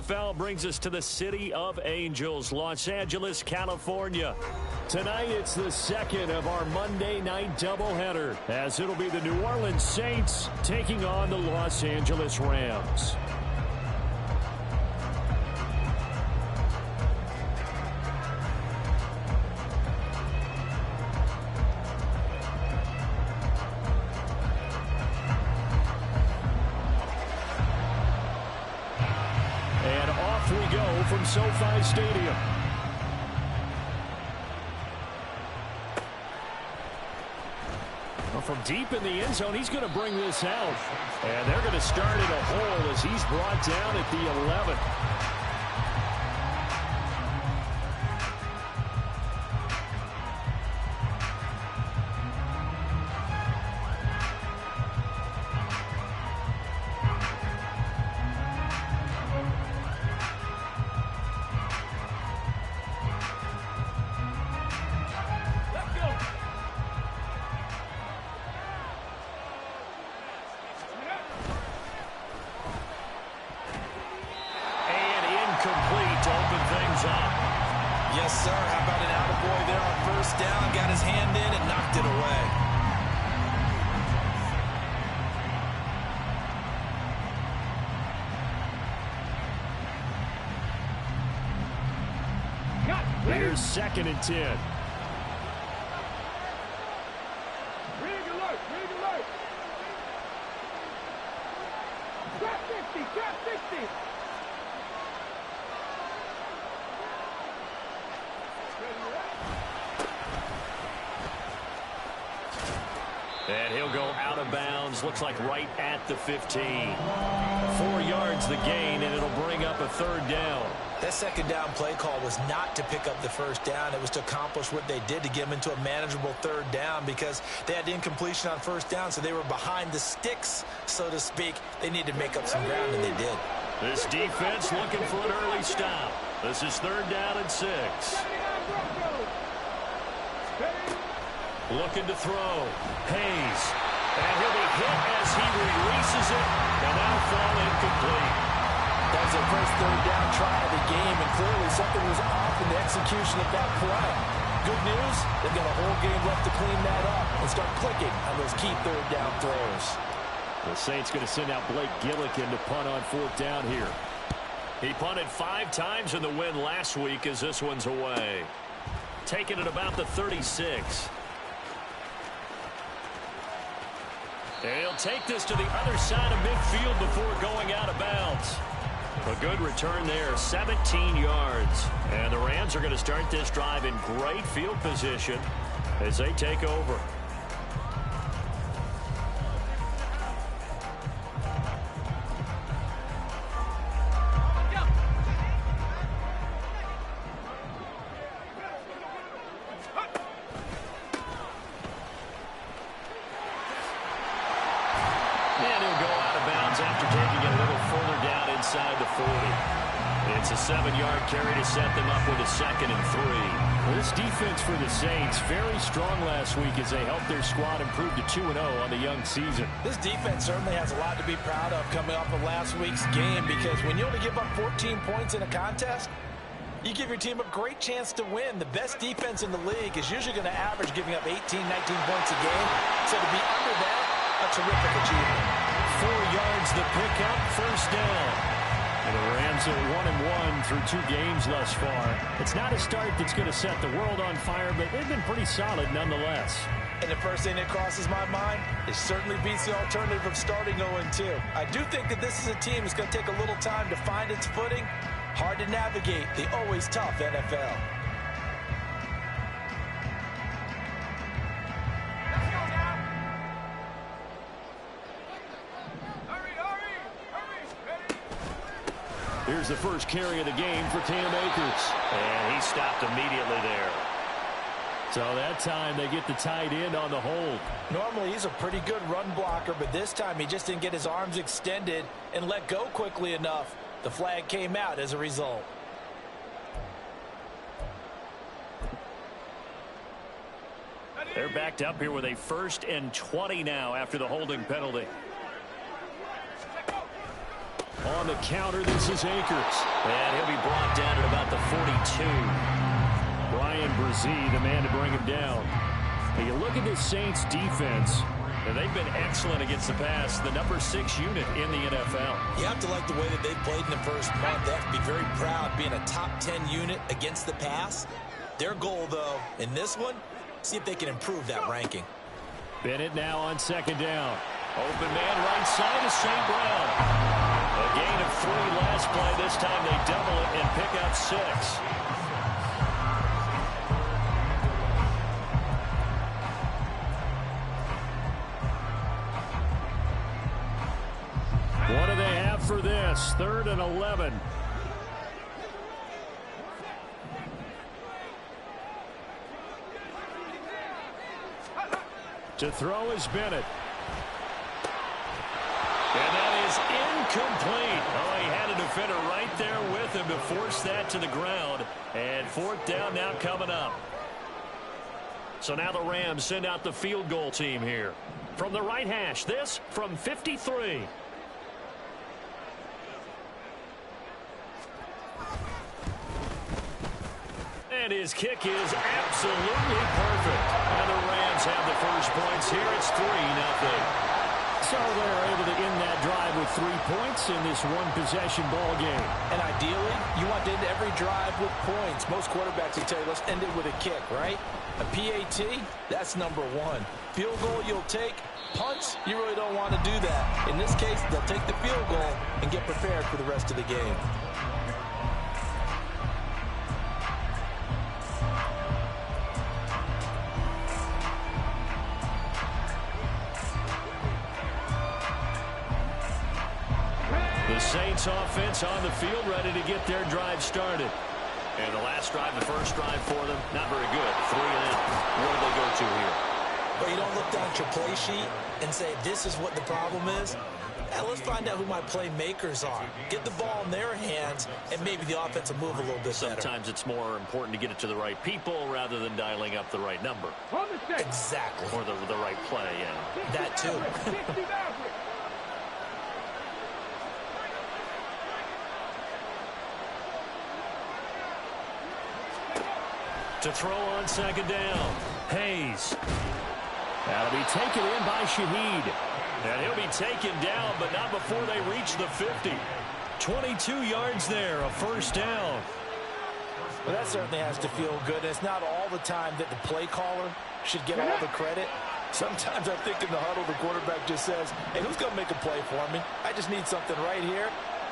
NFL brings us to the City of Angels, Los Angeles, California. Tonight, it's the second of our Monday night doubleheader, as it'll be the New Orleans Saints taking on the Los Angeles Rams. From SoFi Stadium. Well, from deep in the end zone, he's going to bring this out. And they're going to start at a hole as he's brought down at the 11. Yes, sir. How about an attaboy there on first down? Got his hand in and knocked it away. Here's 2nd and 10. Rig alert, rig alert. Trap 60, trap 60. And he'll go out of bounds, looks like right at the 15. 4 yards the gain, and it'll bring up a 3rd down. That 2nd down play call was not to pick up the 1st down. It was to accomplish what they did to get them into a manageable 3rd down because they had incompletion on 1st down, so they were behind the sticks, so to speak. They needed to make up some ground, and they did. This defense looking for an early stop. This is 3rd down and 6. Looking to throw. Hayes. And he'll be hit as he releases it. And that'll fall incomplete. That was their first 3rd down try of the game, and clearly something was off in the execution of that play. Good news, they've got a whole game left to clean that up and start clicking on those key 3rd down throws. The Saints going to send out Blake Gillikin to punt on 4th down here. He punted 5 times in the win last week as this one's away. Taking it about the 36. And he'll take this to the other side of midfield before going out of bounds. A good return there, 17 yards. And the Rams are going to start this drive in great field position as they take over. It's a 7-yard carry to set them up with a 2nd and 3. This defense for the Saints, very strong last week as they helped their squad improve to 2-0 on the young season. This defense certainly has a lot to be proud of coming off of last week's game because when you only give up 14 points in a contest, you give your team a great chance to win. The best defense in the league is usually going to average giving up 18, 19 points a game. So to be under that, a terrific achievement. 4 yards the pickup, 1st down. And the Rams are 1-1 through 2 games thus far. It's not a start that's going to set the world on fire, but they've been pretty solid nonetheless. And the first thing that crosses my mind is certainly beats the alternative of starting 0-2. I do think that this is a team that's going to take a little time to find its footing. Hard to navigate the always tough NFL. Here's the first carry of the game for Cam Akers. And he stopped immediately there. So that time they get the tight end on the hold. Normally he's a pretty good run blocker, but this time he just didn't get his arms extended and let go quickly enough. The flag came out as a result. They're backed up here with a 1st and 20 now after the holding penalty. On the counter, this is Akers. And he'll be brought down at about the 42. Brian Brzee, the man to bring him down. Now you look at this Saints defense, and they've been excellent against the pass, the number 6 unit in the NFL. You have to like the way that they've played in the first month. They have to be very proud being a top 10 unit against the pass. Their goal, though, in this one, see if they can improve that ranking. Bennett now on second down. Open man right side is St. Brown. A gain of 3 last play. This time they double it and pick up 6. What do they have for this? 3rd and 11. To throw is Bennett. And that is incomplete. Oh, he had a defender right there with him to force that to the ground. And 4th down now coming up. So now the Rams send out the field goal team here. From the right hash, this from 53. And his kick is absolutely perfect. And the Rams have the first points here. It's 3-0. So they're able to end that drive with 3 points in this one-possession ball game. And ideally, you want to end every drive with points. Most quarterbacks will tell you, let's end it with a kick, right? A PAT, that's number 1. Field goal you'll take. Punts, you really don't want to do that. In this case, they'll take the field goal and get prepared for the rest of the game. The Saints offense on the field, ready to get their drive started. And the last drive, the first drive for them, not very good. 3 and out. What do they go to here? But you don't look down at your play sheet and say, this is what the problem is. Yeah, let's find out who my playmakers are. Get the ball in their hands, and maybe the offense will move a little bit better. Sometimes it's more important to get it to the right people rather than dialing up the right number. Exactly. Or the right play, yeah. That too. To throw on second down. Hayes. That'll be taken in by Shaheed. And he'll be taken down, but not before they reach the 50. 22 yards there, a first down. Well, that certainly has to feel good. It's not all the time that the play caller should get all the credit. Sometimes I think in the huddle, the quarterback just says, hey, who's going to make a play for me? I just need something right here.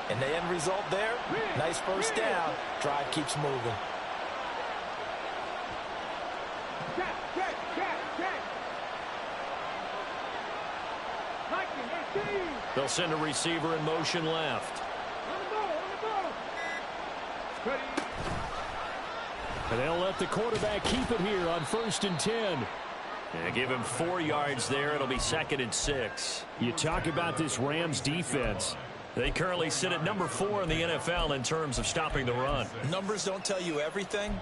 And the end result there, nice first down. Drive keeps moving. They'll send a receiver in motion left. And they'll let the quarterback keep it here on 1st and 10. And give him 4 yards there. It'll be 2nd and 6. You talk about this Rams defense. They currently sit at number 4 in the NFL in terms of stopping the run. Numbers don't tell you everything,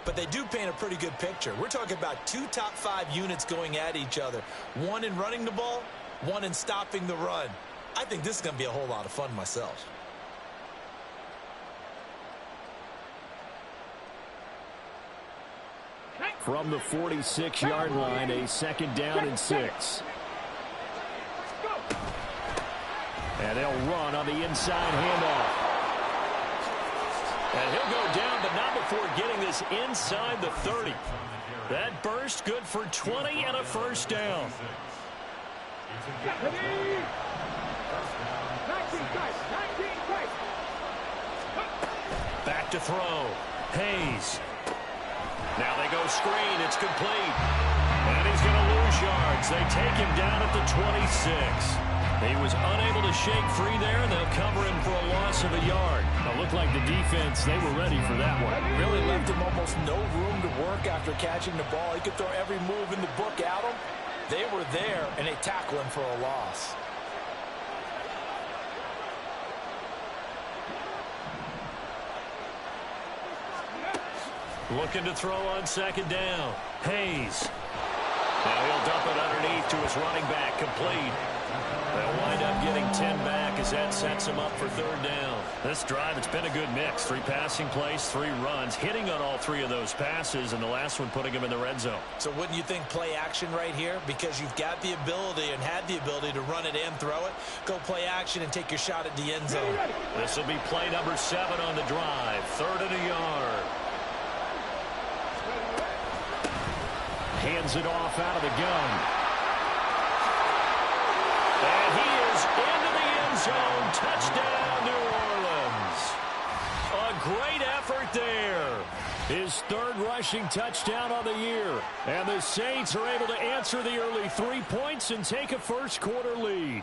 but they do paint a pretty good picture. We're talking about 2 top 5 units going at each other. 1 in running the ball, 1 in stopping the run. I think this is going to be a whole lot of fun myself. From the 46-yard line, a 2nd down and 6. And they'll run on the inside handoff. And he'll go down, but not before getting this inside the 30. That burst good for 20 and a first down. Back to throw. Hayes. Now they go screen. It's complete. And he's going to lose yards. They take him down at the 26. He was unable to shake free there, and they'll cover him for a loss of a yard. It looked like the defense, they were ready for that one. Really left him almost no room to work after catching the ball. He could throw every move in the book at him. They were there, and they tackle him for a loss. Looking to throw on 2nd down. Hayes. Now he'll dump it underneath to his running back, complete. They'll wind up getting 10 back as that sets them up for third down. This drive, it's been a good mix. 3 passing plays, 3 runs, hitting on all 3 of those passes, and the last one putting them in the red zone. So wouldn't you think play action right here? Because you've got the ability and had the ability to run it and throw it. Go play action and take your shot at the end zone. This will be play number 7 on the drive. 3rd and a yard. Hands it off out of the gun. And he is into the end zone. Touchdown, New Orleans. A great effort there. His 3rd rushing touchdown on the year. And the Saints are able to answer the early 3 points and take a first-quarter lead.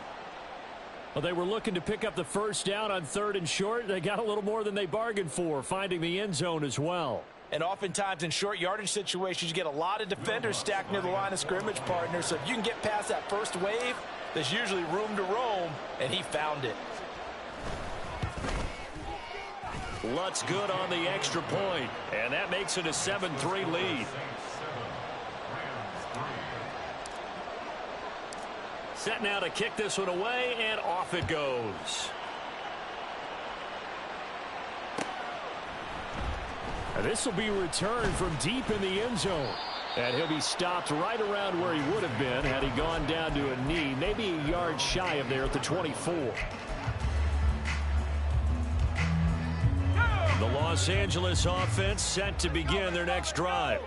Well, they were looking to pick up the first down on 3rd and short. They got a little more than they bargained for, finding the end zone as well. And oftentimes in short yardage situations, you get a lot of defenders stacked near the line of scrimmage, partner. So if you can get past that first wave, there's usually room to roam, and he found it. Lutz good on the extra point, and that makes it a 7-3 lead. Set now to kick this one away, and off it goes. This will be returned from deep in the end zone. And he'll be stopped right around where he would have been had he gone down to a knee, maybe a yard shy of there at the 24. The Los Angeles offense set to begin their next drive.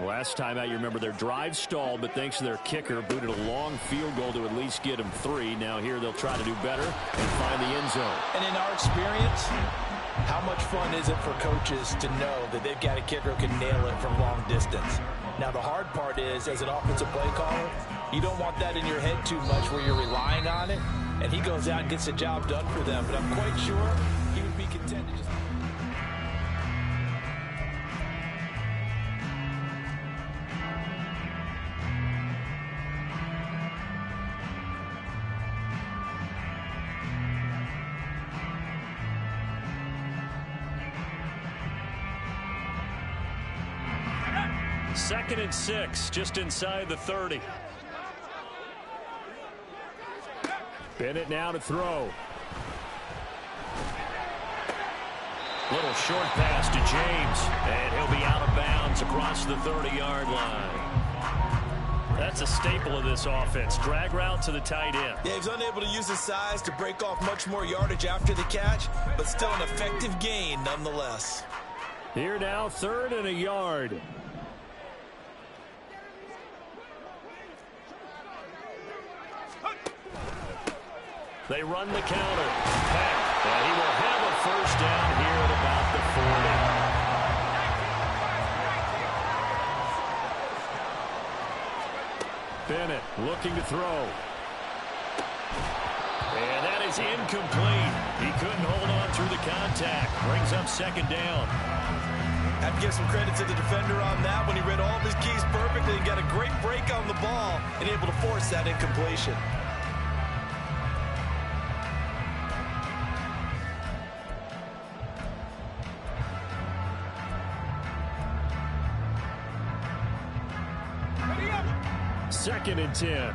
Last time out, you remember their drive stalled, but thanks to their kicker, booted a long field goal to at least get them 3. Now here they'll try to do better and find the end zone. And in our experience, how much fun is it for coaches to know that they've got a kicker who can nail it from long distance? Now, the hard part is, as an offensive play caller, you don't want that in your head too much where you're relying on it, and he goes out and gets the job done for them. But I'm quite sure he would be content to just... Second and 6, just inside the 30. Bennett now to throw. Little short pass to James, and he'll be out of bounds across the 30-yard line. That's a staple of this offense. Drag route to the tight end. Yeah, he's unable to use his size to break off much more yardage after the catch, but still an effective gain nonetheless. Here now, 3rd and a yard. They run the counter. And he will have a first down here at about the 40. Bennett looking to throw. And that is incomplete. He couldn't hold on through the contact. Brings up 2nd down. I'd give some credit to the defender on that when he read all of his keys perfectly and got a great break on the ball and able to force that incompletion. Second and 10.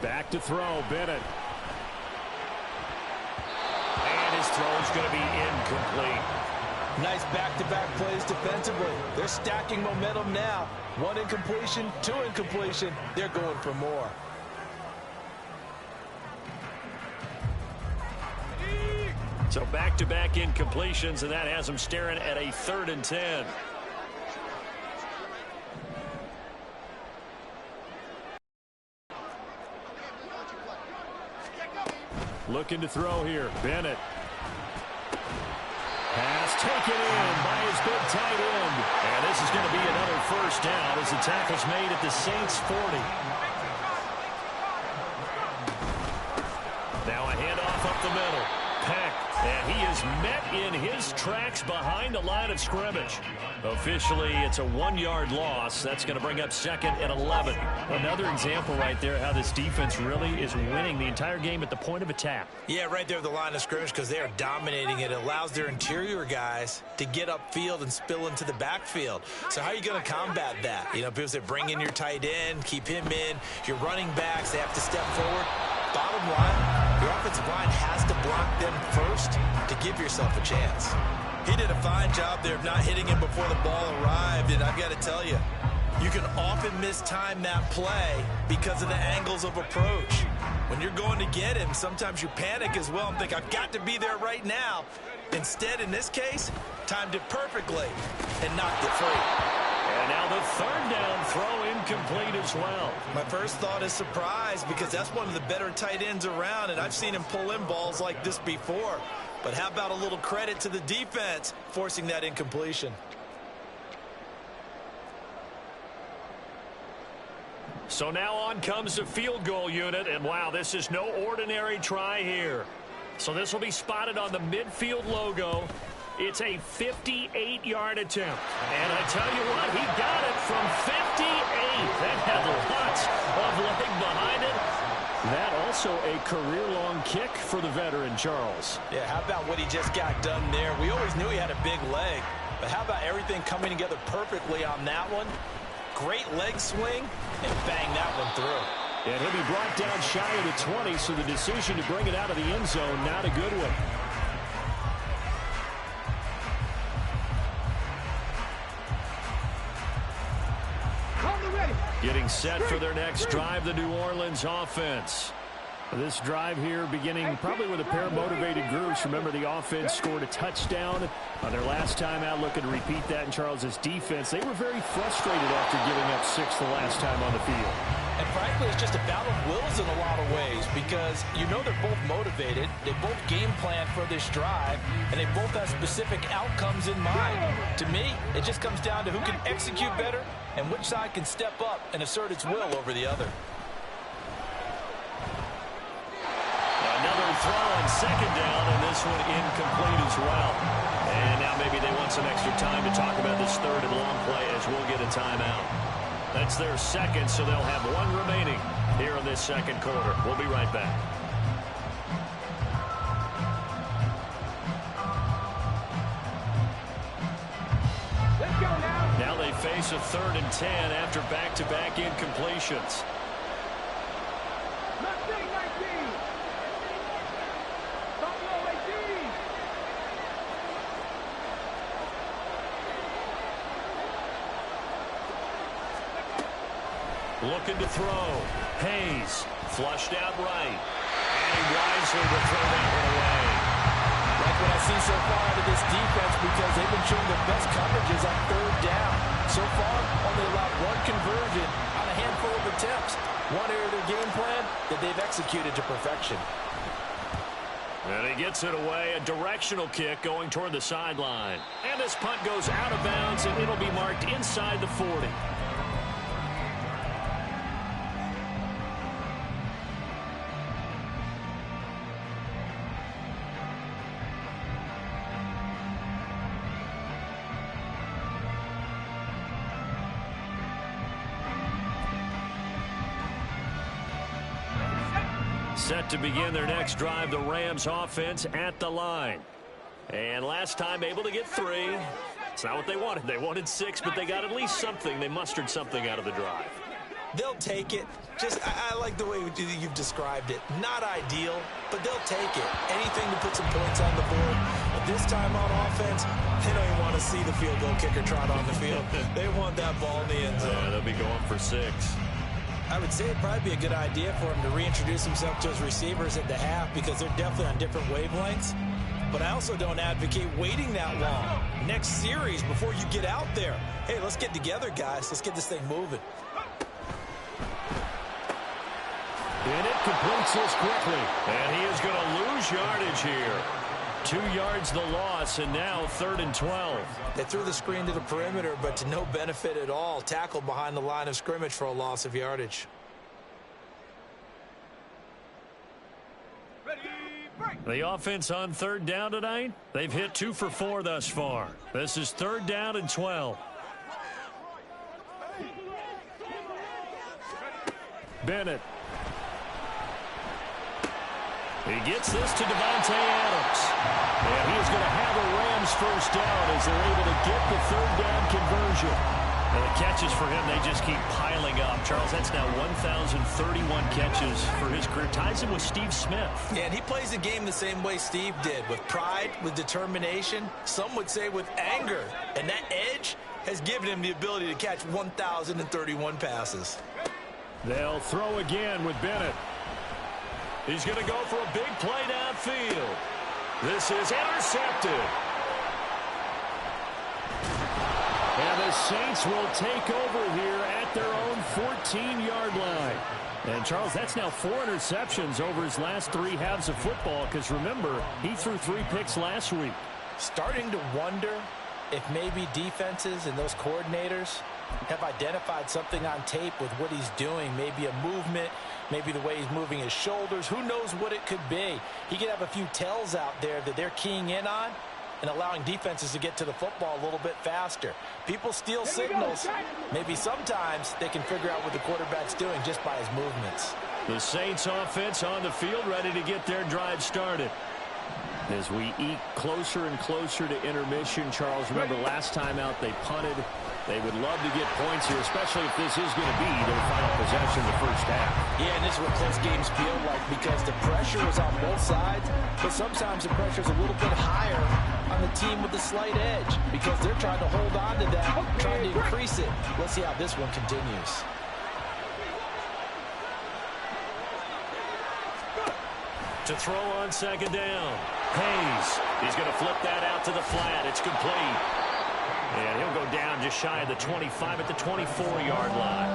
Back to throw, Bennett. And his throw is going to be incomplete. Nice back-to-back plays defensively. They're stacking momentum now. 1 incompletion, 2 incompletion. They're going for more. So back-to-back incompletions, and that has them staring at a 3rd and 10. Looking to throw here, Bennett. Pass taken in by his big tight end. And this is going to be another first down as the tackle's made at the Saints 40. Now a handoff up the middle. Peck. And he is met in his tracks behind the line of scrimmage. Officially, it's a 1-yard loss. That's going to bring up 2nd and 11. Another example right there how this defense really is winning the entire game at the point of attack. Yeah, right there at the line of scrimmage because they are dominating it. It allows their interior guys to get upfield and spill into the backfield. So how are you going to combat that? You know, people say bring in your tight end, keep him in. Your running backs, they have to step forward. Bottom line, your offensive line has to block them first to give yourself a chance. He did a fine job there of not hitting him before the ball arrived, and I've got to tell you, you can often mistime that play because of the angles of approach. When you're going to get him, sometimes you panic as well and think, I've got to be there right now. Instead, in this case, timed it perfectly and knocked it free. And now the 3rd down throw incomplete as well. My first thought is surprise because that's one of the better tight ends around, and I've seen him pull in balls like this before. But how about a little credit to the defense forcing that incompletion? So now on comes the field goal unit, and wow, this is no ordinary try here. So this will be spotted on the midfield logo. It's a 58-yard attempt. And I tell you what, he got it from 58. That had lots of leg behind it. That also a career-long kick for the veteran, Charles. Yeah, how about what he just got done there? We always knew he had a big leg, but how about everything coming together perfectly on that one? Great leg swing, and bang that one through. And he'll be brought down shy of the 20, so the decision to bring it out of the end zone, not a good one. Getting set for their next drive, the New Orleans offense. This drive here beginning probably with a pair of motivated groups. Remember, the offense scored a touchdown on their last time out, looking to repeat that in Charles's defense. They were very frustrated after giving up 6 the last time on the field. And frankly, it's just a battle of wills in a lot of ways because you know they're both motivated, they both game plan for this drive, and they both have specific outcomes in mind. To me, it just comes down to who can execute better and which side can step up and assert its will over the other. Another throw on 2nd down, and this one incomplete as well. And now maybe they want some extra time to talk about this 3rd and long play as we'll get a timeout. That's their 2nd, so they'll have 1 remaining here in this 2nd quarter. We'll be right back. Let's go now. Now they face a 3rd and 10 after back-to-back incompletions. Mustang 19. Buffalo 18. Looking to throw. Hayes flushed out right. And he wisely will throw that one away. Like what I've seen so far out of this defense because they've been showing their best coverages on 3rd down. So far, only allowed 1 conversion on a handful of attempts. One area of their game plan that they've executed to perfection. And he gets it away. A directional kick going toward the sideline. And this punt goes out of bounds, and it'll be marked inside the 40. Set to begin their next drive, the Rams offense at the line. And last time able to get 3. It's not what they wanted. They wanted 6, but they got at least something. They mustered something out of the drive. They'll take it. Just, I like the way you've described it. Not ideal, but they'll take it. Anything to put some points on the board. But this time on offense, they don't even want to see the field goal kicker trot on the field. They want that ball in the end zone. Yeah, they'll be going for 6. I would say it'd probably be a good idea for him to reintroduce himself to his receivers at the half because they're definitely on different wavelengths. But I also don't advocate waiting that long. Next series, before you get out there, hey, let's get together, guys. Let's get this thing moving. And it completes this quickly. And he is going to lose yardage here. 2 yards the loss, and now 3rd and 12. They threw the screen to the perimeter, but to no benefit at all. Tackled behind the line of scrimmage for a loss of yardage. Ready, The offense on third down tonight, they've hit 2 for 4 thus far. This is third down and 12. Bennett. He gets this to Davante Adams. And he is going to have a Rams first down as they're able to get the third down conversion. And the catches for him, they just keep piling up. Charles, that's now 1,031 catches for his career. Ties him with Steve Smith. Yeah, and he plays the game the same way Steve did, with pride, with determination, some would say with anger. And that edge has given him the ability to catch 1,031 passes. They'll throw again with Bennett. He's going to go for a big play downfield. This is intercepted. And the Saints will take over here at their own 14-yard line. And, Charles, that's now 4 interceptions over his last 3 halves of football because, remember, he threw 3 picks last week. Starting to wonder if maybe defenses and those coordinators have identified something on tape with what he's doing. Maybe a movement, maybe the way he's moving his shoulders. Who knows what it could be? He could have a few tells out there that they're keying in on and allowing defenses to get to the football a little bit faster. People steal signals. Maybe sometimes they can figure out what the quarterback's doing just by his movements. The Saints offense on the field ready to get their drive started. As we eke closer and closer to intermission, Charles, remember last time out they punted. They would love to get points here, especially if this is going to be their final possession of the first half. Yeah, and this is what close games feel like because the pressure is on both sides, but sometimes the pressure is a little bit higher on the team with the slight edge because they're trying to hold on to that, trying to increase it. Let's see how this one continues. To throw on second down. Hayes. He's going to flip that out to the flat. It's complete. And he'll go down just shy of the 25 at the 24-yard line.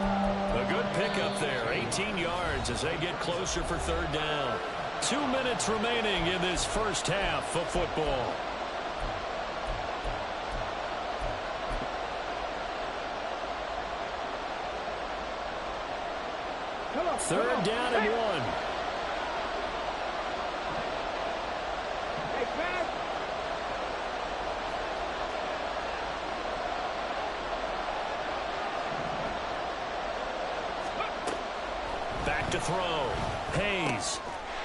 A good pickup there. 18 yards as they get closer for third down. 2 minutes remaining in this first half of football. Third down and 1. Back to throw. Hayes.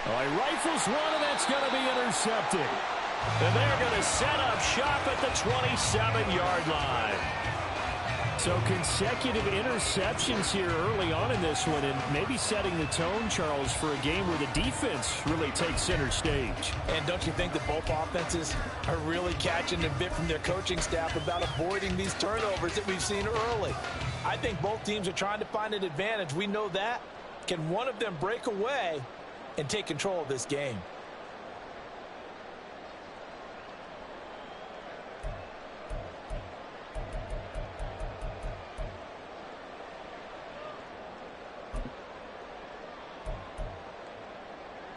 Oh, he rifles one, and that's going to be intercepted. And they're going to set up shop at the 27-yard line. So consecutive interceptions here early on in this one, and maybe setting the tone, Charles, for a game where the defense really takes center stage. And don't you think that both offenses are really catching a bit from their coaching staff about avoiding these turnovers that we've seen early? I think both teams are trying to find an advantage. We know that. Can one of them break away and take control of this game?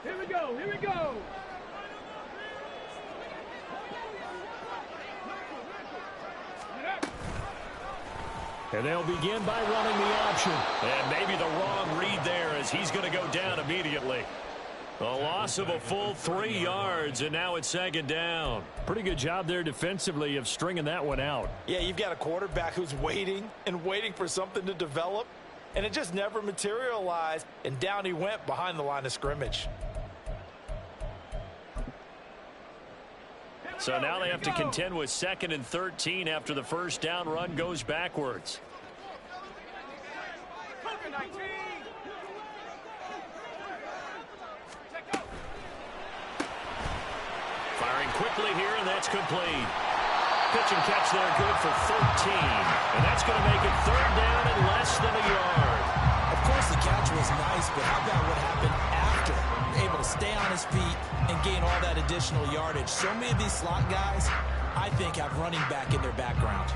Here we go, here we go. And they'll begin by running the option. And maybe the wrong read there as he's going to go down immediately. A loss of a full 3 yards, and now it's second down. Pretty good job there defensively of stringing that one out. Yeah, you've got a quarterback who's waiting and waiting for something to develop, and it just never materialized, and down he went behind the line of scrimmage. So now they have to contend with 2nd and 13 after the first down run goes backwards. Firing quickly here, and that's complete. Pitch and catch there, good for 13. And that's going to make it third down and less than a yard. Of course, the catch was nice, but how about what happened after? Able to stay on his feet and gain all that additional yardage. So many of these slot guys, I think, have running back in their background.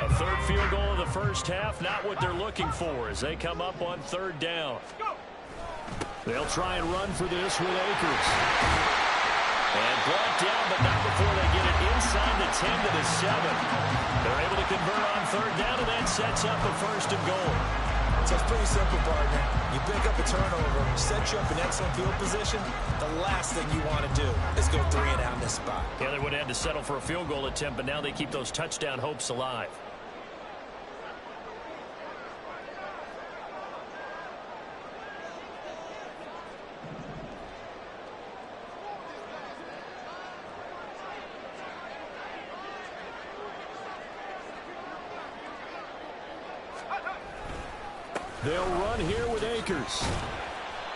A third field goal of the first half, not what they're looking for as they come up on third down. They'll try and run for this with Akers. And brought down, but not before they get it inside the 10 to the 7. They're able to convert on third down, and that sets up a 1st and goal. So it's pretty simple, partner. You pick up a turnover, set you up in excellent field position. The last thing you want to do is go 3 and out in this spot. Yeah, they would have had to settle for a field goal attempt, but now they keep those touchdown hopes alive. They'll run here with Akers.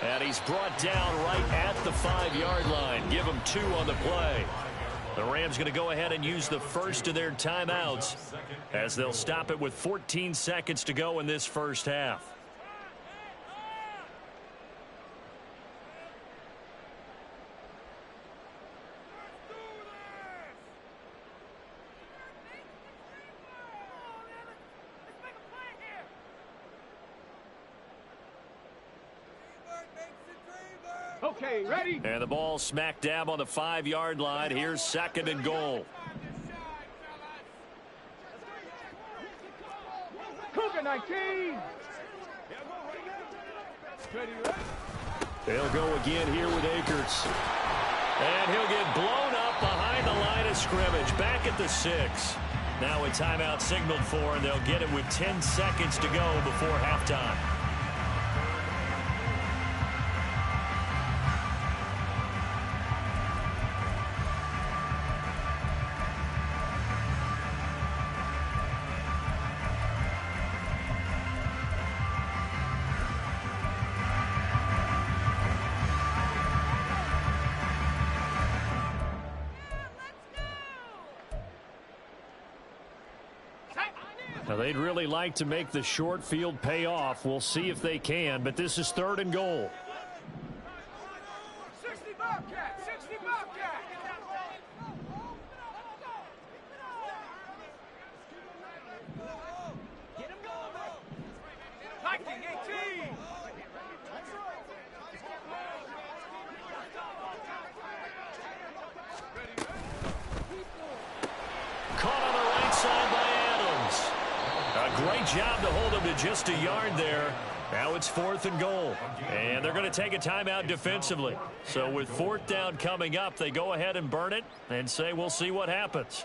And he's brought down right at the 5-yard line. Give him 2 on the play. The Rams going to go ahead and use the first of their timeouts as they'll stop it with 14 seconds to go in this first half. Okay, ready? And the ball smack dab on the 5-yard line. Here's 2nd and goal. Cougar 19. They'll go again here with Akers. And he'll get blown up behind the line of scrimmage. Back at the 6. Now a timeout signaled for, and they'll get it with 10 seconds to go before halftime. Now, they'd really like to make the short field pay off. We'll see if they can, but this is 3rd and goal. 60 Bobcat, 60 Bobcat. Get him going. Viking 18. Caught on the right side by Adams. A great job to hold him to just a yard there. Now it's 4th and goal. And they're going to take a timeout defensively. So with 4th down coming up, they go ahead and burn it and say we'll see what happens.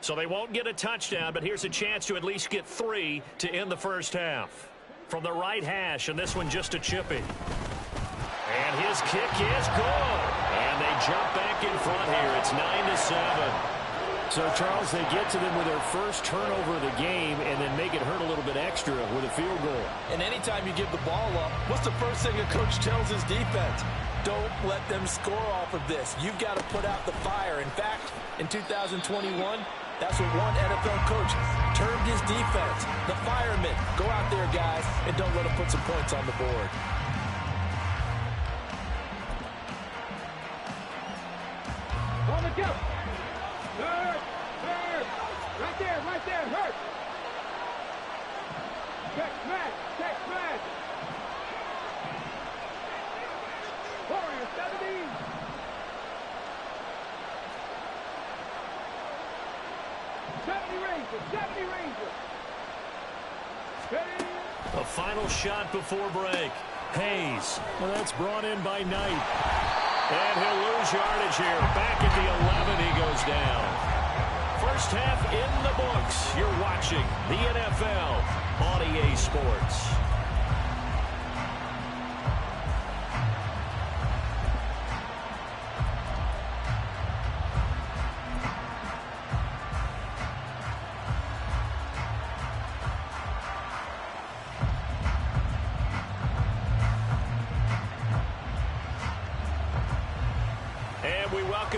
So they won't get a touchdown, but here's a chance to at least get 3 to end the first half. From the right hash, and this one just a chippy. And his kick is good. And they jump back in front here. It's 9-7. So, Charles, they get to them with their first turnover of the game and then make it hurt a little bit extra with a field goal. And anytime you give the ball up, what's the first thing a coach tells his defense? Don't let them score off of this. You've got to put out the fire. In fact, in 2021, that's what one NFL coach termed his defense. The firemen. Go out there, guys, and don't let them put some points on the board. On the go. Hurt. Right there, hurt. Check smash. Warrior 70. Seventy Ranger. Ready. A final shot before break. Hayes. Well, that's brought in by Knight. And he'll lose yardage here. Back at the 11, he goes down. First half in the books. You're watching the NFL on EA Sports.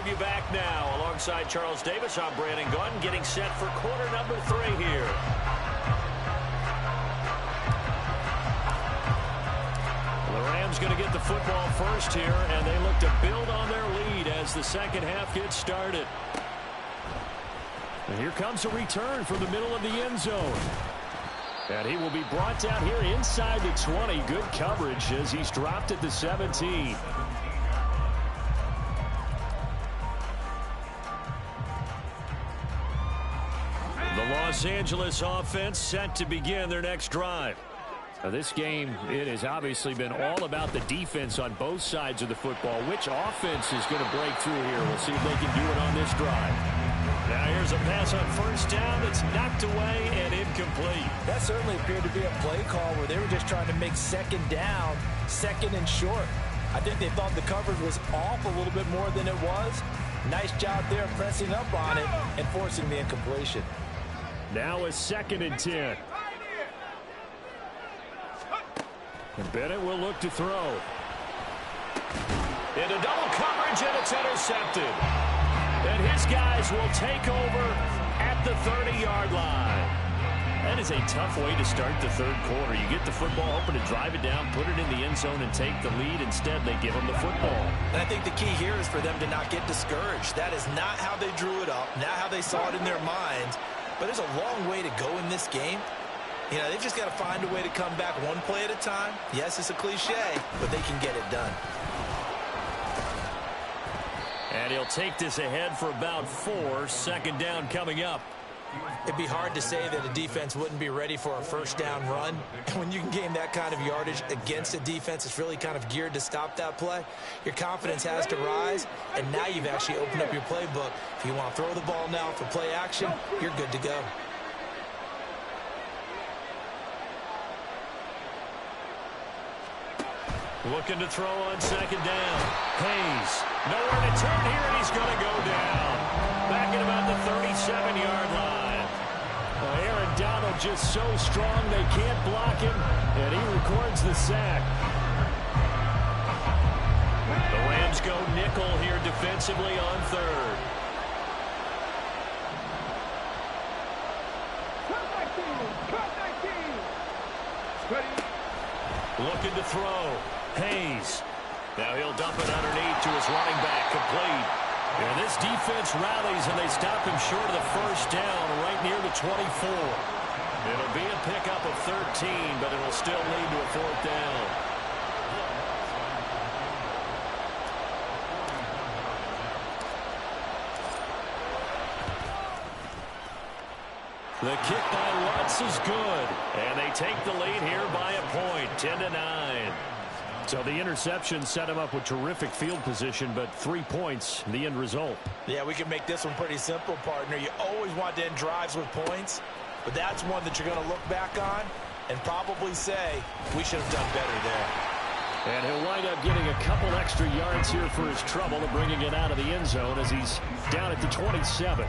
You back now alongside Charles Davis. I'm Brandon Gunn, getting set for quarter number 3 here. The Rams going to get the football first here, and they look to build on their lead as the second half gets started. And here comes a return from the middle of the end zone. And he will be brought down here inside the 20. Good coverage as he's dropped at the 17. Los Angeles offense set to begin their next drive. Now this game, it has obviously been all about the defense on both sides of the football. Which offense is going to break through here? We'll see if they can do it on this drive. Now here's a pass on first down that's knocked away and incomplete. That certainly appeared to be a play call where they were just trying to make second down, second and short. I think they thought the coverage was off a little bit more than it was. Nice job there pressing up on it and forcing the incompletion. Now a 2nd and 10. And Bennett will look to throw. Into double coverage, and it's intercepted. And his guys will take over at the 30-yard line. That is a tough way to start the third quarter. You get the football, hoping to drive it down, put it in the end zone, and take the lead. Instead, they give them the football. And I think the key here is for them to not get discouraged. That is not how they drew it up, not how they saw it in their minds. But there's a long way to go in this game. You know, they've just got to find a way to come back one play at a time. Yes, it's a cliche, but they can get it done. And he'll take this ahead for about 4. Second down coming up. It'd be hard to say that a defense wouldn't be ready for a first down run. When you can gain that kind of yardage against a defense that's really kind of geared to stop that play, your confidence has to rise, and now you've actually opened up your playbook. If you want to throw the ball now for play action, you're good to go. Looking to throw on second down. Hayes, nowhere to turn here, and he's going to go down. Back at about the 37-yard line. Well, Aaron Donald just so strong they can't block him, and he records the sack. The Rams go nickel here defensively on third. Looking to throw. Hayes. Now he'll dump it underneath to his running back. Complete. And this defense rallies, and they stop him short of the first down right near the 24. It'll be a pickup of 13, but it'll still lead to a 4th down. The kick by Lutz is good, and they take the lead here by a point, 10-9. So the interception set him up with terrific field position, but 3 points, the end result. Yeah, we can make this one pretty simple, partner. You always want to end drives with points, but that's one that you're going to look back on and probably say, we should have done better there. And he'll wind up getting a couple extra yards here for his trouble and bringing it out of the end zone as he's down at the 27.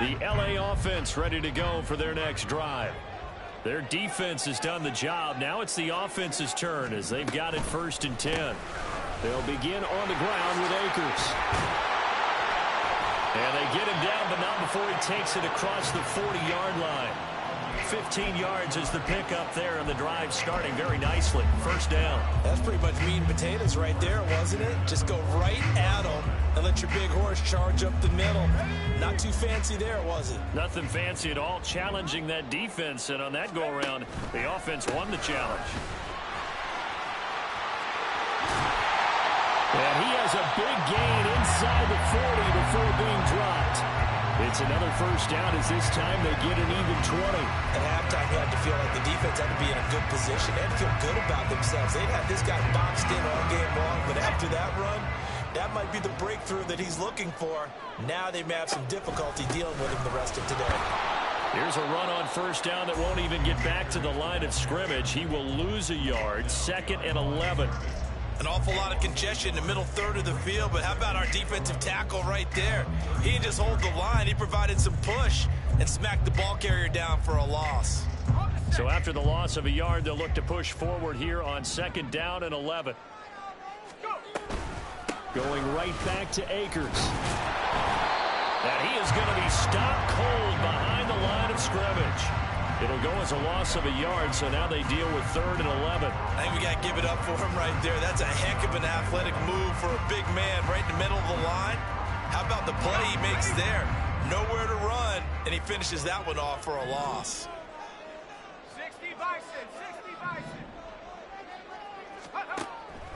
The LA offense ready to go for their next drive. Their defense has done the job. Now it's the offense's turn as they've got it 1st and 10. They'll begin on the ground with Akers. And they get him down, but not before he takes it across the 40-yard line. 15 yards is the pickup there, and the drive starting very nicely. 1st down. That's pretty much meat and potatoes right there, wasn't it? Just go right at them and let your big horse charge up the middle. Not too fancy there, was it? Nothing fancy at all, challenging that defense, and on that go-around, the offense won the challenge. And he has a big gain inside the 40 before being dropped. It's another 1st down as this time they get an even 20. At halftime, you had to feel like the defense had to be in a good position. They had to feel good about themselves. They'd had this guy boxed in all game long, but after that run, that might be the breakthrough that he's looking for. Now they may have some difficulty dealing with him the rest of today. Here's a run on 1st down that won't even get back to the line of scrimmage. He will lose a yard. 2nd and 11. An awful lot of congestion in the middle third of the field, but how about our defensive tackle right there? He didn't just hold the line. He provided some push and smacked the ball carrier down for a loss. So after the loss of a yard, they'll look to push forward here on 2nd down and 11. Going right back to Akers. And he is going to be stopped cold behind the line of scrimmage. It'll go as a loss of a yard, so now they deal with 3rd and 11. I think we got to give it up for him right there. That's a heck of an athletic move for a big man right in the middle of the line. How about the play he makes there? Nowhere to run, and he finishes that one off for a loss. 60 Bison, 60 Bison.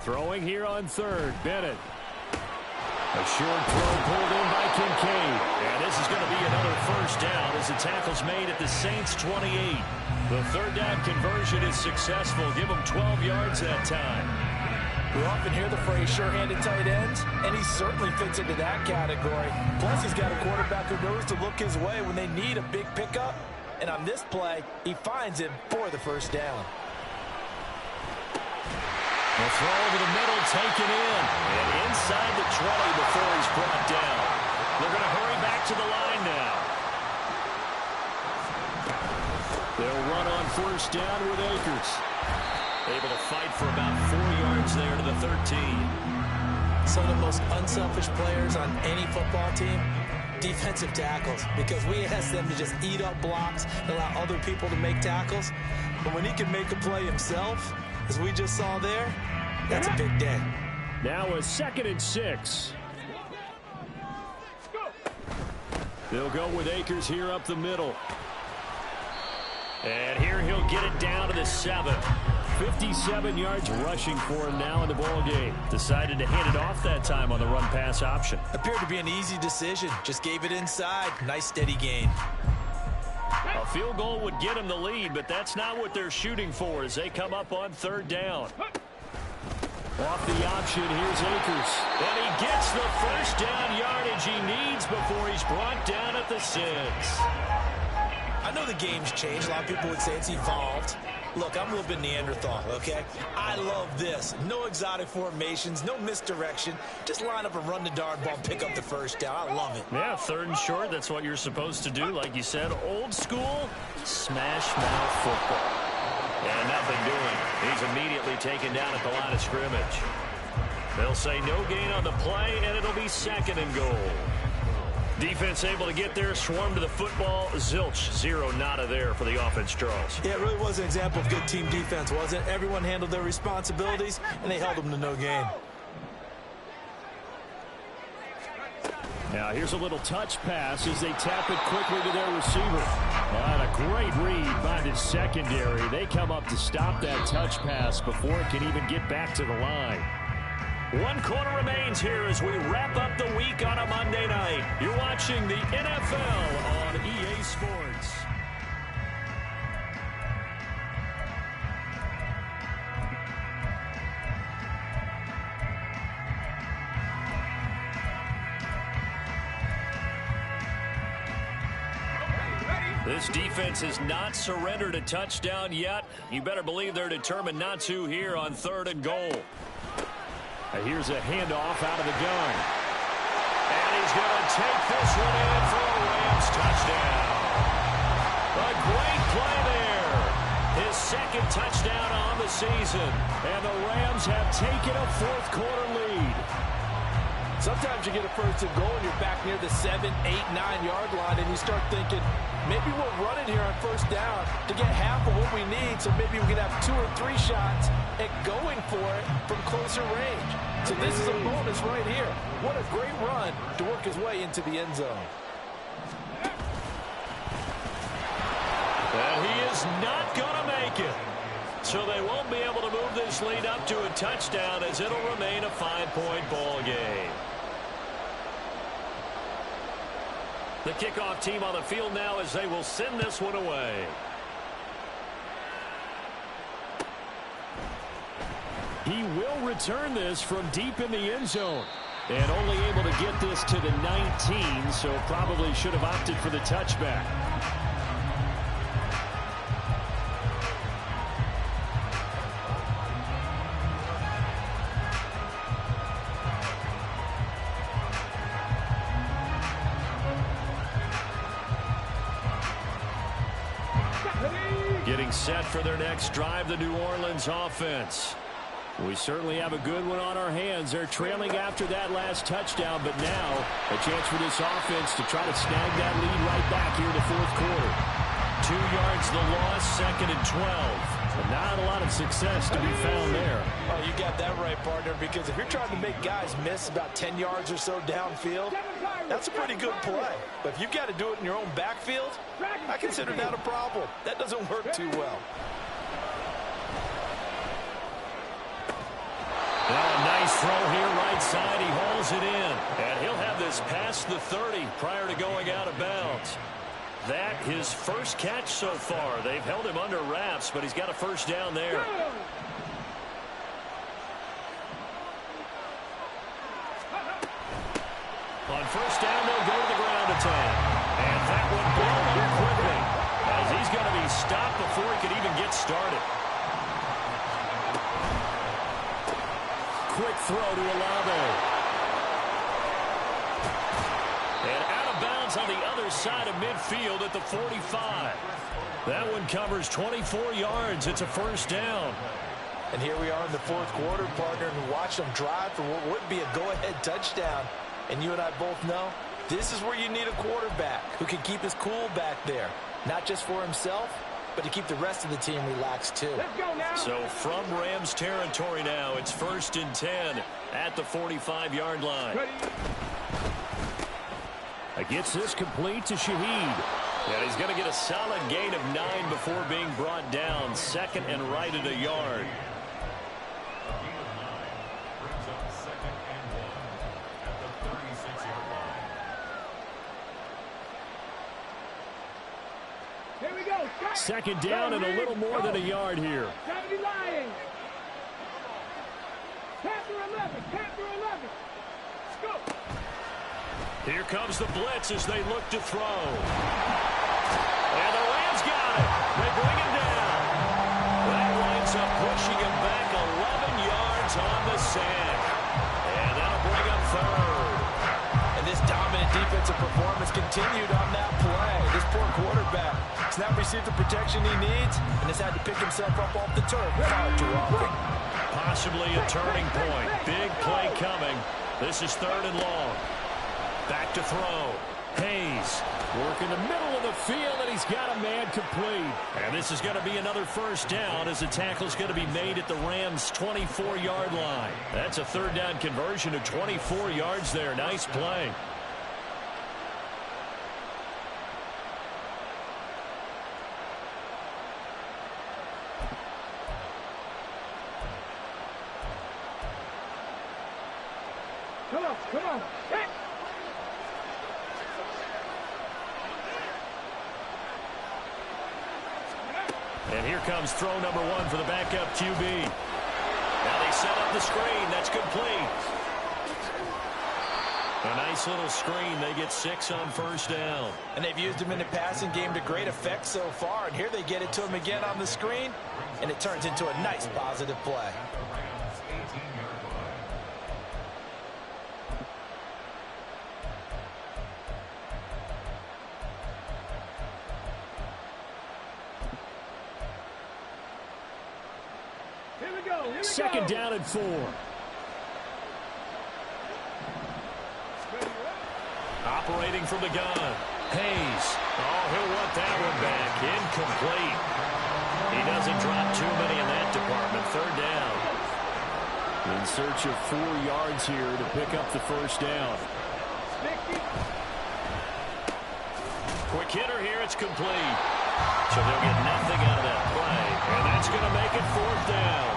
Throwing here on third, Bennett. A short throw pulled in by Kincaid. And this is going to be another first down as the tackle's made at the Saints' 28. The third down conversion is successful. Give them 12 yards that time. We often hear the phrase sure-handed tight ends, and he certainly fits into that category. Plus, he's got a quarterback who knows to look his way when they need a big pickup. And on this play, he finds him for the first down. The throw over the middle, taken in. And inside the 20 before he's brought down. They're going to hurry back to the line now. They'll run on first down with Akers. Able to fight for about 4 yards there to the 13. Some of the most unselfish players on any football team, defensive tackles, because we ask them to just eat up blocks and allow other people to make tackles. But when he can make a play himself, as we just saw there, that's a big day. Now a 2nd and 6. They'll go with Akers here up the middle. And here he'll get it down to the 7. 57 yards rushing for him now in the ball game. Decided to hand it off that time on the run-pass option. Appeared to be an easy decision. Just gave it inside. Nice steady gain. A field goal would get him the lead, but that's not what they're shooting for as they come up on third down. Off the option, here's Akers. And he gets the first down yardage he needs before he's brought down at the 6. I know the game's changed. A lot of people would say it's evolved. Look, I'm a little bit Neanderthal, okay? I love this. No exotic formations, no misdirection. Just line up and run the darn ball and pick up the first down. I love it. Yeah, 3rd and short, that's what you're supposed to do. Like you said, old school, smash mouth football. And nothing doing. He's immediately taken down at the line of scrimmage. They'll say no gain on the play, and it'll be 2nd and goal. Defense able to get there, swarm to the football. Zilch, 0 nada there for the offense, Charles. Yeah, it really was an example of good team defense, wasn't it? Everyone handled their responsibilities, and they held them to no gain. Now here's a little touch pass as they tap it quickly to their receiver. And a great read by the secondary. They come up to stop that touch pass before it can even get back to the line. 1 quarter remains here as we wrap up the week on a Monday night. You're watching the NFL on EA Sports. This defense has not surrendered a touchdown yet. You better believe they're determined not to here on 3rd and goal. Here's a handoff out of the gun. And he's going to take this one in for a Rams touchdown. A great play there. His 2nd touchdown on the season. And the Rams have taken a 4th quarter lead. Sometimes you get a 1st and goal and you're back near the 7, 8, 9-yard line, and you start thinking, maybe we're running here on 1st down to get half of what we need, so maybe we can have 2 or 3 shots at going for it from closer range. So this is a bonus right here. What a great run to work his way into the end zone. And he is not going to make it. So they won't be able to move this lead up to a touchdown as it'll remain a 5-point ball game. The kickoff team on the field now as they will send this one away. He will return this from deep in the end zone. And only able to get this to the 19, so probably should have opted for the touchback. Getting set for their next drive, the New Orleans offense. We certainly have a good one on our hands. They're trailing after that last touchdown, but now a chance for this offense to try to snag that lead right back here in the 4th quarter. 2 yards the loss, 2nd and 12. But not a lot of success to be found there. Oh, you got that right, partner, because if you're trying to make guys miss about 10 yards or so downfield, that's a pretty good play. But if you've got to do it in your own backfield, I consider that a problem. That doesn't work too well. Now a nice throw here right side. He hauls it in. And he'll have this past the 30 prior to going out of bounds. That his first catch so far. They've held him under wraps, but he's got a first down there. On first down, they'll go to the ground attack. And that one blown up quickly, as he's going to be stopped before he could even get started. Quick throw to Olave. And out of bounds on the other side of midfield at the 45. That one covers 24 yards. It's a first down. And here we are in the fourth quarter, partner, and watch them drive for what would be a go-ahead touchdown. And you and I both know this is where you need a quarterback who can keep his cool back there. Not just for himself, but to keep the rest of the team relaxed too. So from Rams territory now, it's 1st and 10 at the 45-yard line. Gets this complete to Shaheed. And he's going to get a solid gain of 9 before being brought down. 2nd and right at a yard. Here we go. 2nd down and a little more than a yard here. Saturday Lions. Panther 11. Panther 11. Let's go. Here comes the blitz as they look to throw. And the Rams got it. They bring him down. That winds up pushing him back 11 yards on the sack. And that'll bring up 3rd. And this dominant defensive performance continued on that play. This poor quarterback has not received the protection he needs and has had to pick himself up off the turf far too often. Possibly a turning point. Big play coming. This is 3rd and long. Back to throw. Hayes working the middle of the field, and he's got a man complete. And this is going to be another first down as the tackle's going to be made at the Rams' 24-yard line. That's a 3rd down conversion of 24 yards there. Nice play. Come on, come on. Hey. And here comes throw number 1 for the backup QB. Now they set up the screen. That's complete. A nice little screen. They get 6 on first down. And they've used him in the passing game to great effect so far. And here they get it to him again on the screen. And it turns into a nice positive play. Here we go. Here we 2nd go. down and 4. Operating from the gun. Hayes. Oh, he'll want that one back. Incomplete. He doesn't drop too many in that department. 3rd down. In search of 4 yards here to pick up the first down. Quick hitter here. It's complete. So they'll get nothing out of that play. And that's going to make it 4th down.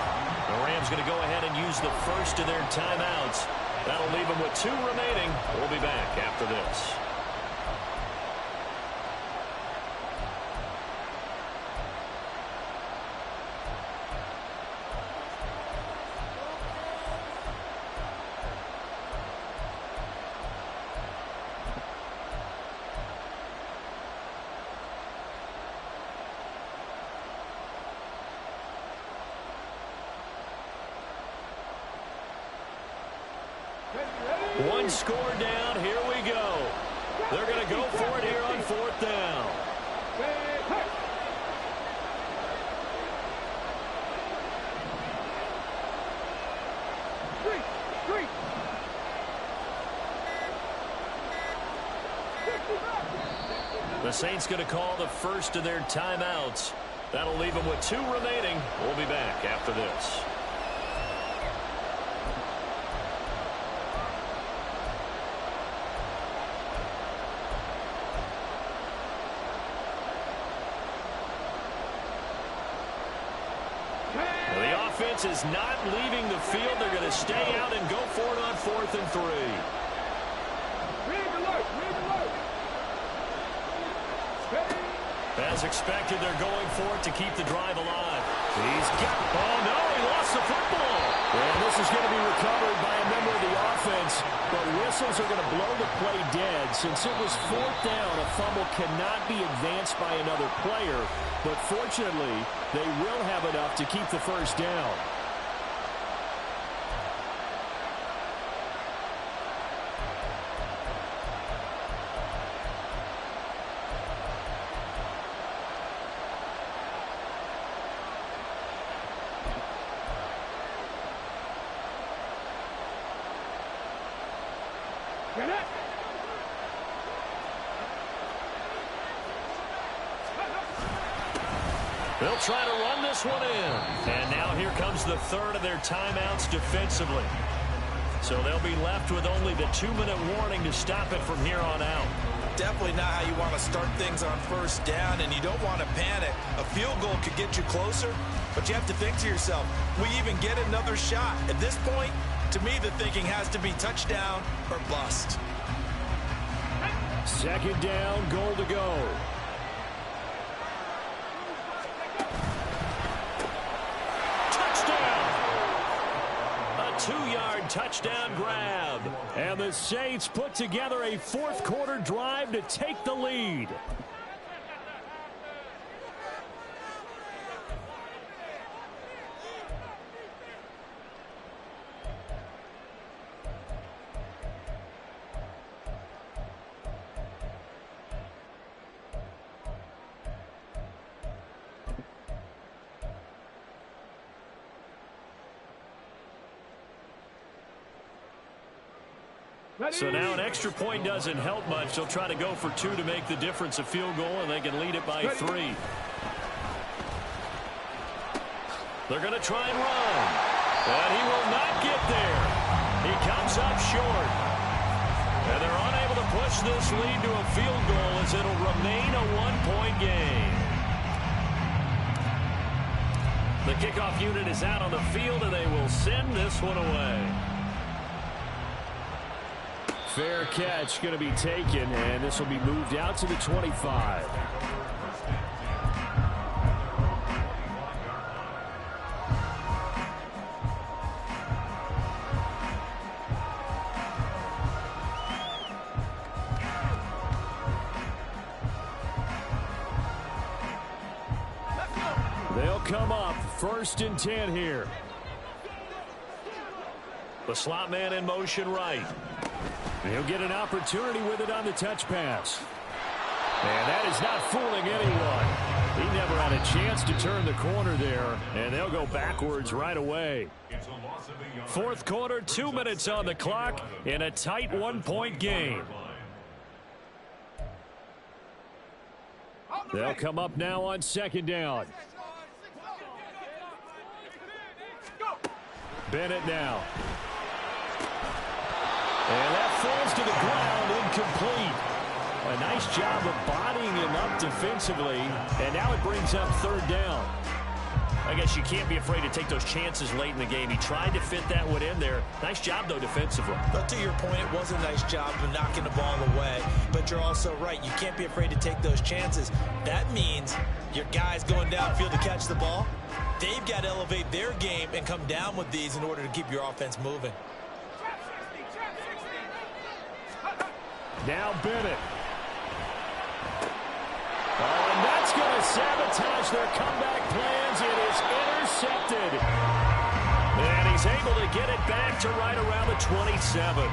The Rams going to go ahead and use the first of their timeouts. That'll leave them with 2 remaining. We'll be back after this. One score down. Here we go. They're going to go for it here on 4th down. The Saints going to call the first of their timeouts. That'll leave them with 2 remaining. We'll be back after this. offense is not leaving the field. They're going to stay out and go for it on 4th and 3. As expected, they're going for it to keep the drive alive. He's got... Oh, no, he lost the football. And this is going to be recovered by a member of the offense, but whistles are going to blow the play dead. Since it was 4th down, a fumble cannot be advanced by another player, but fortunately, they will have enough to keep the first down. They'll try to run this one in. And now here comes the 3rd of their timeouts defensively. So they'll be left with only the 2-minute warning to stop it from here on out. Definitely not how you want to start things on 1st down, and you don't want to panic. A field goal could get you closer, but you have to think to yourself, we even get another shot. At this point, to me, the thinking has to be touchdown or bust. 2nd down, goal to go. A 2-yard touchdown grab. And the Saints put together a 4th quarter drive to take the lead. So now an extra point doesn't help much. They'll try to go for 2 to make the difference a field goal, and they can lead it by 3. They're going to try and run. But he will not get there. He comes up short. And they're unable to push this lead to a field goal as it'll remain a 1-point game. The kickoff unit is out on the field, and they will send this one away. Fair catch going to be taken, and this will be moved out to the 25. They'll come up 1st and 10 here. The slot man in motion right. He'll get an opportunity with it on the touch pass. And that is not fooling anyone. He never had a chance to turn the corner there, and they'll go backwards right away. 4th quarter, 2 minutes on the clock in a tight 1-point game. They'll come up now on 2nd down. Bennett now. And that falls to the ground, incomplete. A nice job of bodying him up defensively, and now it brings up 3rd down. I guess you can't be afraid to take those chances late in the game. He tried to fit that one in there. Nice job, though, defensively. But to your point, it was a nice job of knocking the ball away. But you're also right. You can't be afraid to take those chances. That means your guys going downfield to catch the ball, they've got to elevate their game and come down with these in order to keep your offense moving. Now Bennett. Oh, and that's going to sabotage their comeback plans. It is intercepted. And he's able to get it back to right around the 27.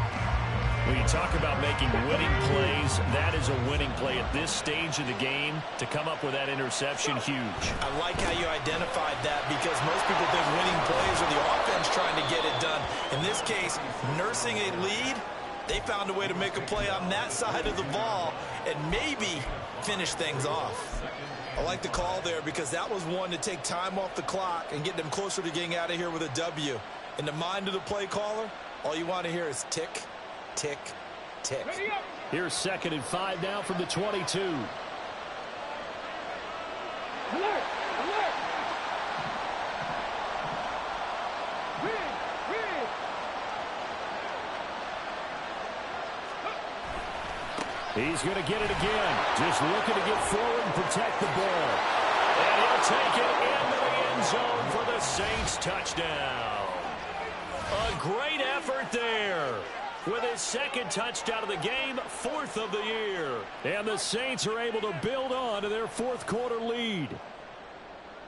When you talk about making winning plays, that is a winning play at this stage of the game. To come up with that interception, huge. I like how you identified that, because most people think winning plays are the offense trying to get it done. In this case, nursing a lead, they found a way to make a play on that side of the ball and maybe finish things off. I like the call there, because that was one to take time off the clock and get them closer to getting out of here with a W. In the mind of the play caller, all you want to hear is tick, tick, tick. Here's 2nd and 5 now from the 22. Alert! Alert! He's going to get it again. Just looking to get forward and protect the ball. And he'll take it into the end zone for the Saints touchdown. A great effort there. With his second touchdown of the game, 4th of the year. And the Saints are able to build on to their fourth quarter lead.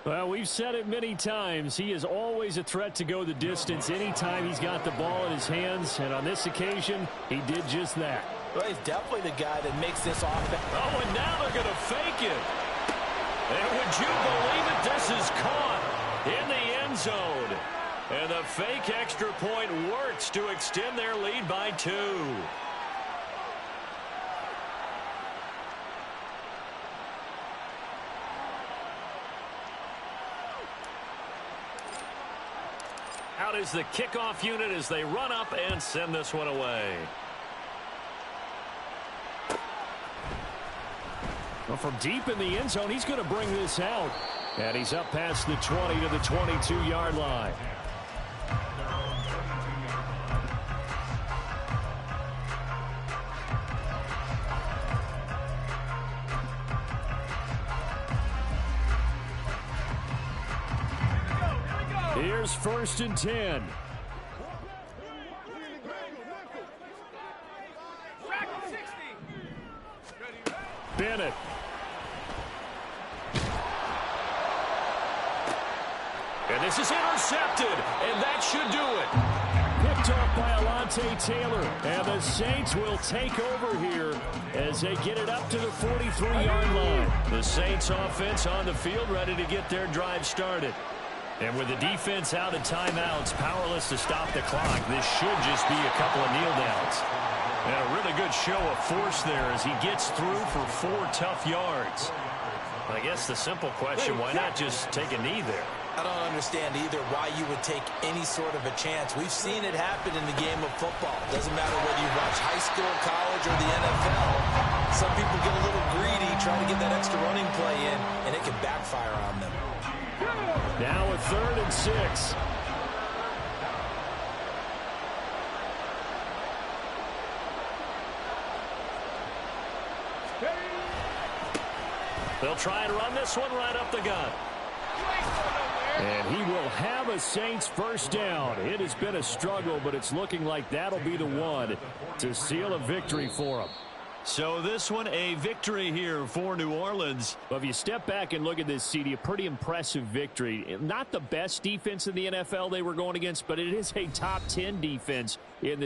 Well, we've said it many times. He is always a threat to go the distance anytime he's got the ball in his hands. And on this occasion, he did just that. Well, he's definitely the guy that makes this offense. Oh, and now they're going to fake it. And would you believe it? This is caught in the end zone. And the fake extra point works to extend their lead by 2. Out is the kickoff unit as they run up and send this one away. Well, from deep in the end zone, he's going to bring this out. And he's up past the 20 to the 22-yard line. Here's 1st and 10. Bennett. And this is intercepted, and that should do it. Picked off by Alontae Taylor, and the Saints will take over here as they get it up to the 43-yard line. The Saints offense on the field ready to get their drive started. And with the defense out of timeouts, powerless to stop the clock, this should just be a couple of kneel downs. And a really good show of force there as he gets through for 4 tough yards. I guess the simple question, why not just take a knee there? I don't understand either why you would take any sort of a chance. We've seen it happen in the game of football. Doesn't matter whether you watch high school, college, or the NFL. Some people get a little greedy, try to get that extra running play in, and it can backfire on them. Now a 3rd and 6. They'll try and run this one right up the gut. And he will have a Saints first down. It has been a struggle, but it's looking like that'll be the one to seal a victory for him. So this one, a victory here for New Orleans. Well, if you step back and look at this, CD, a pretty impressive victory. Not the best defense in the NFL they were going against, but it is a top 10 defense in this.